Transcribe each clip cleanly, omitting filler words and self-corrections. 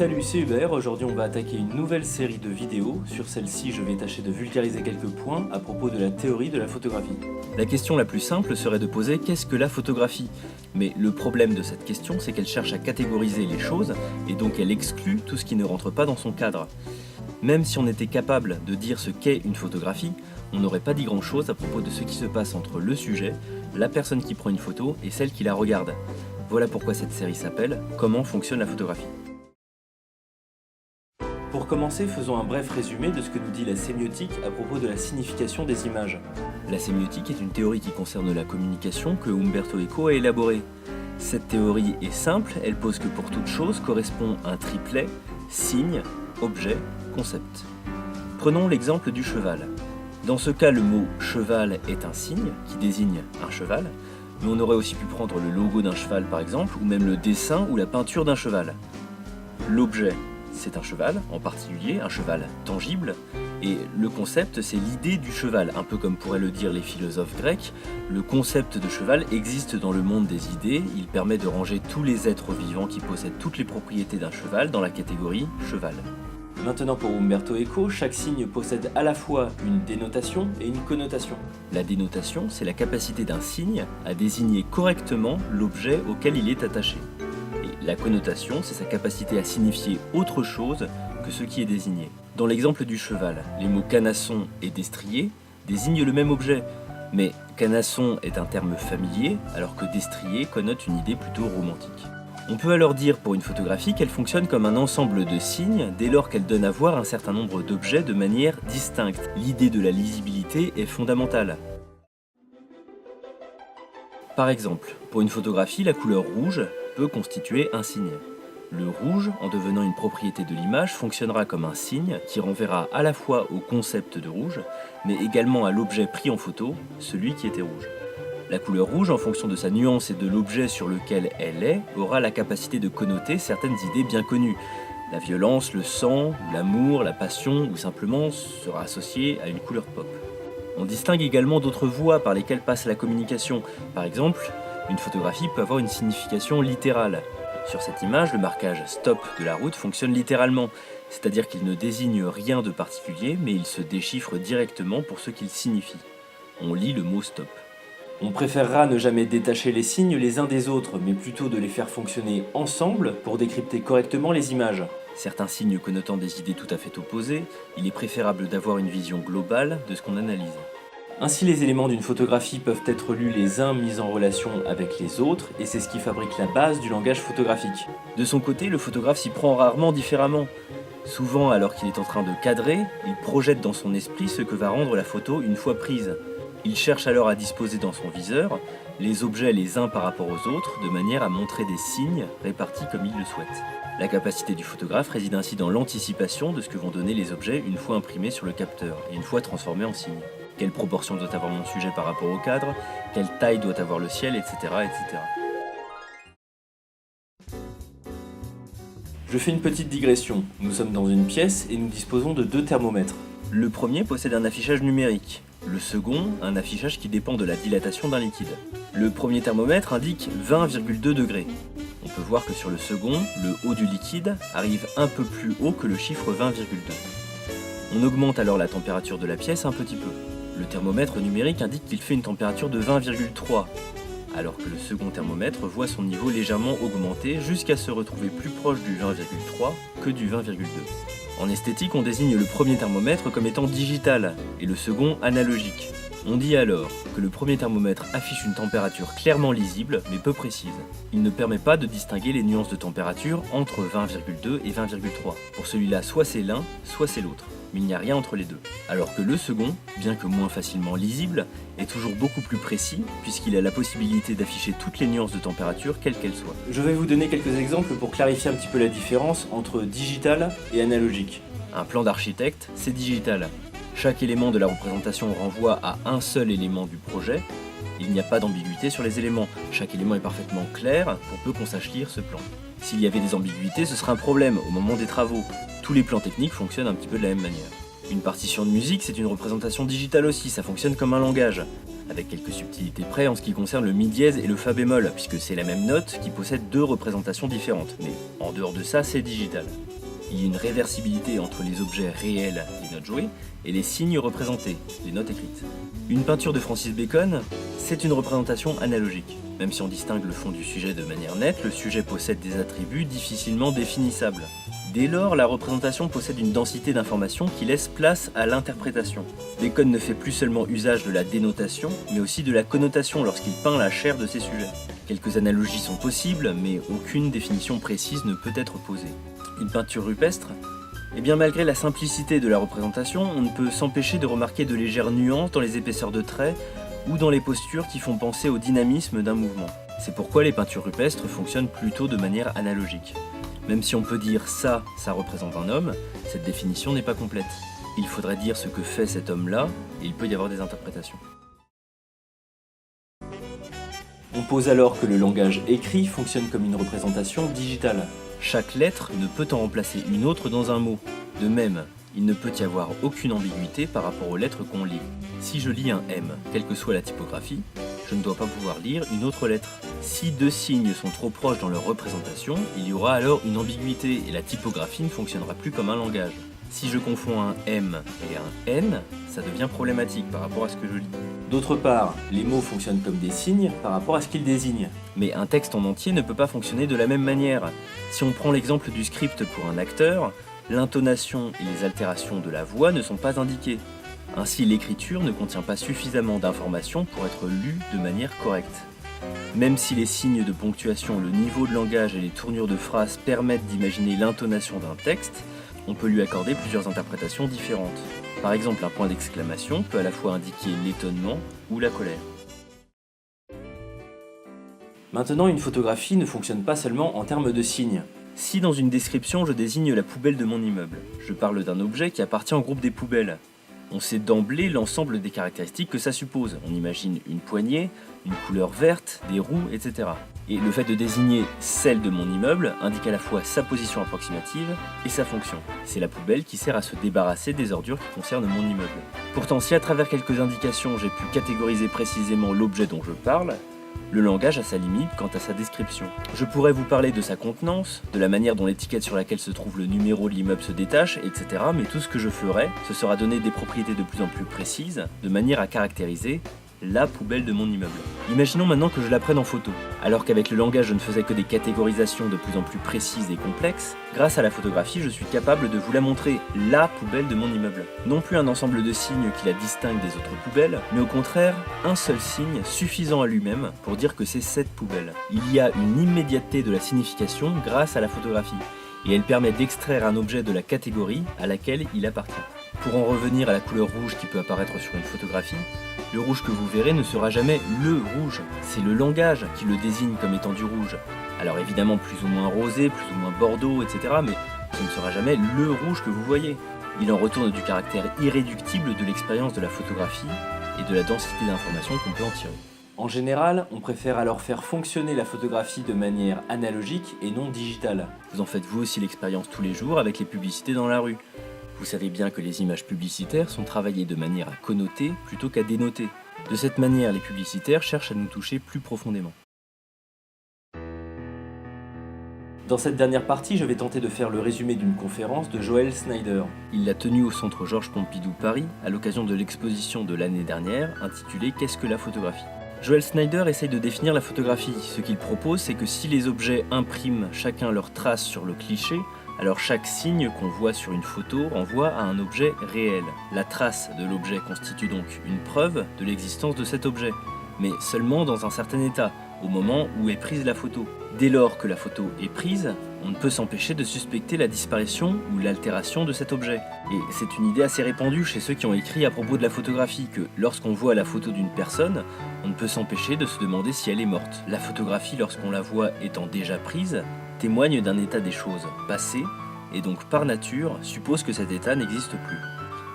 Salut, c'est Hubert. Aujourd'hui on va attaquer une nouvelle série de vidéos. Sur celle-ci, je vais tâcher de vulgariser quelques points à propos de la théorie de la photographie. La question la plus simple serait de poser qu'est-ce que la photographie? Mais le problème de cette question, c'est qu'elle cherche à catégoriser les choses et donc elle exclut tout ce qui ne rentre pas dans son cadre. Même si on était capable de dire ce qu'est une photographie, on n'aurait pas dit grand-chose à propos de ce qui se passe entre le sujet, la personne qui prend une photo et celle qui la regarde. Voilà pourquoi cette série s'appelle « Comment fonctionne la photographie ». Pour commencer, faisons un bref résumé de ce que nous dit la sémiotique à propos de la signification des images. La sémiotique est une théorie qui concerne la communication que Umberto Eco a élaborée. Cette théorie est simple, elle pose que pour toute chose correspond un triplet, signe, objet, concept. Prenons l'exemple du cheval. Dans ce cas, le mot « cheval » est un signe qui désigne un cheval, mais on aurait aussi pu prendre le logo d'un cheval par exemple, ou même le dessin ou la peinture d'un cheval. L'objet, c'est un cheval, en particulier un cheval tangible, et le concept, c'est l'idée du cheval, un peu comme pourraient le dire les philosophes grecs. Le concept de cheval existe dans le monde des idées, il permet de ranger tous les êtres vivants qui possèdent toutes les propriétés d'un cheval dans la catégorie cheval. Maintenant pour Umberto Eco, chaque signe possède à la fois une dénotation et une connotation. La dénotation, c'est la capacité d'un signe à désigner correctement l'objet auquel il est attaché. Et la connotation, c'est sa capacité à signifier autre chose que ce qui est désigné. Dans l'exemple du cheval, les mots canasson et destrier désignent le même objet, mais canasson est un terme familier, alors que destrier connote une idée plutôt romantique. On peut alors dire pour une photographie qu'elle fonctionne comme un ensemble de signes dès lors qu'elle donne à voir un certain nombre d'objets de manière distincte. L'idée de la lisibilité est fondamentale. Par exemple, pour une photographie, la couleur rouge peut constituer un signe. Le rouge, en devenant une propriété de l'image, fonctionnera comme un signe qui renverra à la fois au concept de rouge, mais également à l'objet pris en photo, celui qui était rouge. La couleur rouge, en fonction de sa nuance et de l'objet sur lequel elle est, aura la capacité de connoter certaines idées bien connues. La violence, le sang, l'amour, la passion, ou simplement sera associée à une couleur pop. On distingue également d'autres voies par lesquelles passe la communication. Par exemple, une photographie peut avoir une signification littérale. Sur cette image, le marquage « stop » de la route fonctionne littéralement, c'est-à-dire qu'il ne désigne rien de particulier, mais il se déchiffre directement pour ce qu'il signifie. On lit le mot « stop ». On préférera ne jamais détacher les signes les uns des autres, mais plutôt de les faire fonctionner ensemble pour décrypter correctement les images. Certains signes connotant des idées tout à fait opposées, il est préférable d'avoir une vision globale de ce qu'on analyse. Ainsi, les éléments d'une photographie peuvent être lus les uns mis en relation avec les autres, et c'est ce qui fabrique la base du langage photographique. De son côté, le photographe s'y prend rarement différemment. Souvent, alors qu'il est en train de cadrer, il projette dans son esprit ce que va rendre la photo une fois prise. Il cherche alors à disposer dans son viseur les objets les uns par rapport aux autres, de manière à montrer des signes répartis comme il le souhaite. La capacité du photographe réside ainsi dans l'anticipation de ce que vont donner les objets une fois imprimés sur le capteur et une fois transformés en signes. Quelle proportion doit avoir mon sujet par rapport au cadre, quelle taille doit avoir le ciel, etc. etc. Je fais une petite digression. Nous sommes dans une pièce et nous disposons de deux thermomètres. Le premier possède un affichage numérique. Le second, un affichage qui dépend de la dilatation d'un liquide. Le premier thermomètre indique 20,2 degrés. On peut voir que sur le second, le haut du liquide arrive un peu plus haut que le chiffre 20,2. On augmente alors la température de la pièce un petit peu. Le thermomètre numérique indique qu'il fait une température de 20,3, alors que le second thermomètre voit son niveau légèrement augmenter jusqu'à se retrouver plus proche du 20,3 que du 20,2. En esthétique, on désigne le premier thermomètre comme étant digital et le second analogique. On dit alors que le premier thermomètre affiche une température clairement lisible mais peu précise. Il ne permet pas de distinguer les nuances de température entre 20,2 et 20,3. Pour celui-là, soit c'est l'un, soit c'est l'autre. Mais il n'y a rien entre les deux. Alors que le second, bien que moins facilement lisible, est toujours beaucoup plus précis puisqu'il a la possibilité d'afficher toutes les nuances de température quelles qu'elles soient. Je vais vous donner quelques exemples pour clarifier un petit peu la différence entre digital et analogique. Un plan d'architecte, c'est digital. Chaque élément de la représentation renvoie à un seul élément du projet. Il n'y a pas d'ambiguïté sur les éléments. Chaque élément est parfaitement clair pour peu qu'on sache lire ce plan. S'il y avait des ambiguïtés, ce serait un problème au moment des travaux. Tous les plans techniques fonctionnent un petit peu de la même manière. Une partition de musique, c'est une représentation digitale aussi, ça fonctionne comme un langage. avec quelques subtilités près en ce qui concerne le mi dièse et le fa bémol, puisque c'est la même note qui possède deux représentations différentes, mais en dehors de ça, c'est digital. Il y a une réversibilité entre les objets réels, les notes jouées, et les signes représentés, les notes écrites. Une peinture de Francis Bacon, c'est une représentation analogique. Même si on distingue le fond du sujet de manière nette, le sujet possède des attributs difficilement définissables. Dès lors, la représentation possède une densité d'informations qui laisse place à l'interprétation. Bacon ne fait plus seulement usage de la dénotation, mais aussi de la connotation lorsqu'il peint la chair de ses sujets. Quelques analogies sont possibles, mais aucune définition précise ne peut être posée. Une peinture rupestre ? Eh bien, malgré la simplicité de la représentation, on ne peut s'empêcher de remarquer de légères nuances dans les épaisseurs de traits ou dans les postures qui font penser au dynamisme d'un mouvement. C'est pourquoi les peintures rupestres fonctionnent plutôt de manière analogique. Même si on peut dire ça représente un homme, cette définition n'est pas complète. Il faudrait dire ce que fait cet homme-là, et il peut y avoir des interprétations. On pose alors que le langage écrit fonctionne comme une représentation digitale. Chaque lettre ne peut en remplacer une autre dans un mot. De même, il ne peut y avoir aucune ambiguïté par rapport aux lettres qu'on lit. Si je lis un M, quelle que soit la typographie, je ne dois pas pouvoir lire une autre lettre. Si deux signes sont trop proches dans leur représentation, il y aura alors une ambiguïté et la typographie ne fonctionnera plus comme un langage. Si je confonds un M et un N, ça devient problématique par rapport à ce que je lis. D'autre part, les mots fonctionnent comme des signes par rapport à ce qu'ils désignent. Mais un texte en entier ne peut pas fonctionner de la même manière. Si on prend l'exemple du script pour un acteur, l'intonation et les altérations de la voix ne sont pas indiquées. Ainsi, l'écriture ne contient pas suffisamment d'informations pour être lue de manière correcte. Même si les signes de ponctuation, le niveau de langage et les tournures de phrases permettent d'imaginer l'intonation d'un texte, on peut lui accorder plusieurs interprétations différentes. Par exemple, un point d'exclamation peut à la fois indiquer l'étonnement ou la colère. Maintenant, une photographie ne fonctionne pas seulement en termes de signes. Si dans une description je désigne la poubelle de mon immeuble, je parle d'un objet qui appartient au groupe des poubelles. On sait d'emblée l'ensemble des caractéristiques que ça suppose. On imagine une poignée, une couleur verte, des roues, etc. Et le fait de désigner celle de mon immeuble indique à la fois sa position approximative et sa fonction. C'est la poubelle qui sert à se débarrasser des ordures qui concernent mon immeuble. Pourtant, si à travers quelques indications j'ai pu catégoriser précisément l'objet dont je parle, le langage a sa limite quant à sa description. Je pourrais vous parler de sa contenance, de la manière dont l'étiquette sur laquelle se trouve le numéro de l'immeuble se détache, etc. Mais tout ce que je ferai, ce sera donner des propriétés de plus en plus précises, de manière à caractériser la poubelle de mon immeuble. Imaginons maintenant que je la prenne en photo. Alors qu'avec le langage je ne faisais que des catégorisations de plus en plus précises et complexes, grâce à la photographie je suis capable de vous la montrer, la poubelle de mon immeuble. Non plus un ensemble de signes qui la distinguent des autres poubelles, mais au contraire un seul signe suffisant à lui-même pour dire que c'est cette poubelle. Il y a une immédiateté de la signification grâce à la photographie, et elle permet d'extraire un objet de la catégorie à laquelle il appartient. Pour en revenir à la couleur rouge qui peut apparaître sur une photographie, le rouge que vous verrez ne sera jamais le rouge, c'est le langage qui le désigne comme étant du rouge. Alors évidemment plus ou moins rosé, plus ou moins bordeaux, etc. mais ce ne sera jamais le rouge que vous voyez. Il en retourne du caractère irréductible de l'expérience de la photographie et de la densité d'informations qu'on peut en tirer. En général, on préfère alors faire fonctionner la photographie de manière analogique et non digitale. Vous en faites vous aussi l'expérience tous les jours avec les publicités dans la rue. Vous savez bien que les images publicitaires sont travaillées de manière à connoter plutôt qu'à dénoter. De cette manière, les publicitaires cherchent à nous toucher plus profondément. Dans cette dernière partie, je vais tenter de faire le résumé d'une conférence de Joel Snyder. Il l'a tenue au Centre Georges Pompidou Paris à l'occasion de l'exposition de l'année dernière intitulée « Qu'est-ce que la photographie ?» Joel Snyder essaye de définir la photographie. Ce qu'il propose, c'est que si les objets impriment chacun leur trace sur le cliché, alors chaque signe qu'on voit sur une photo renvoie à un objet réel. La trace de l'objet constitue donc une preuve de l'existence de cet objet, mais seulement dans un certain état, au moment où est prise la photo. Dès lors que la photo est prise, on ne peut s'empêcher de suspecter la disparition ou l'altération de cet objet. Et c'est une idée assez répandue chez ceux qui ont écrit à propos de la photographie, que lorsqu'on voit la photo d'une personne, on ne peut s'empêcher de se demander si elle est morte. La photographie, lorsqu'on la voit étant déjà prise, témoigne d'un état des choses passé, et donc par nature suppose que cet état n'existe plus.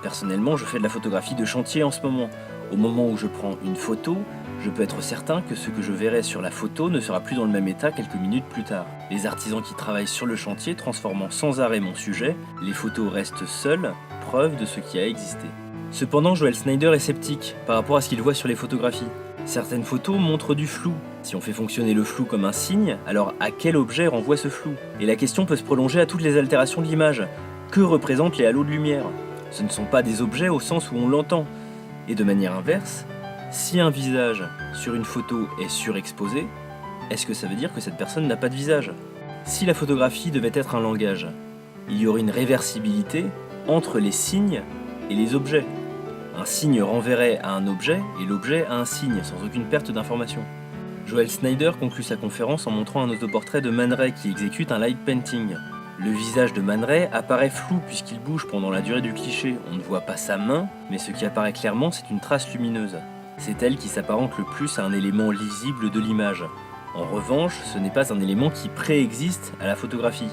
Personnellement, je fais de la photographie de chantier en ce moment. Au moment où je prends une photo, je peux être certain que ce que je verrai sur la photo ne sera plus dans le même état quelques minutes plus tard. Les artisans qui travaillent sur le chantier transformant sans arrêt mon sujet, les photos restent seules, preuve de ce qui a existé. Cependant, Joel Snyder est sceptique par rapport à ce qu'il voit sur les photographies. Certaines photos montrent du flou. Si on fait fonctionner le flou comme un signe, alors à quel objet renvoie ce flou? Et la question peut se prolonger à toutes les altérations de l'image. Que représentent les halos de lumière? Ce ne sont pas des objets au sens où on l'entend. Et de manière inverse, si un visage sur une photo est surexposé, est-ce que ça veut dire que cette personne n'a pas de visage? Si la photographie devait être un langage, il y aurait une réversibilité entre les signes et les objets. Un signe renverrait à un objet et l'objet à un signe, sans aucune perte d'information. Joel Snyder conclut sa conférence en montrant un autoportrait de Man Ray qui exécute un light painting. Le visage de Man Ray apparaît flou puisqu'il bouge pendant la durée du cliché. On ne voit pas sa main, mais ce qui apparaît clairement, c'est une trace lumineuse. C'est elle qui s'apparente le plus à un élément lisible de l'image. En revanche, ce n'est pas un élément qui préexiste à la photographie.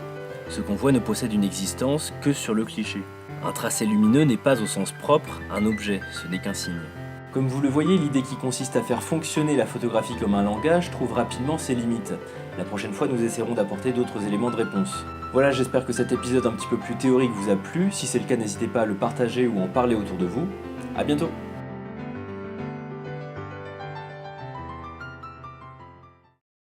Ce qu'on voit ne possède une existence que sur le cliché. Un tracé lumineux n'est pas au sens propre un objet, ce n'est qu'un signe. Comme vous le voyez, l'idée qui consiste à faire fonctionner la photographie comme un langage trouve rapidement ses limites. La prochaine fois, nous essaierons d'apporter d'autres éléments de réponse. Voilà, j'espère que cet épisode un petit peu plus théorique vous a plu. Si c'est le cas, n'hésitez pas à le partager ou en parler autour de vous. À bientôt!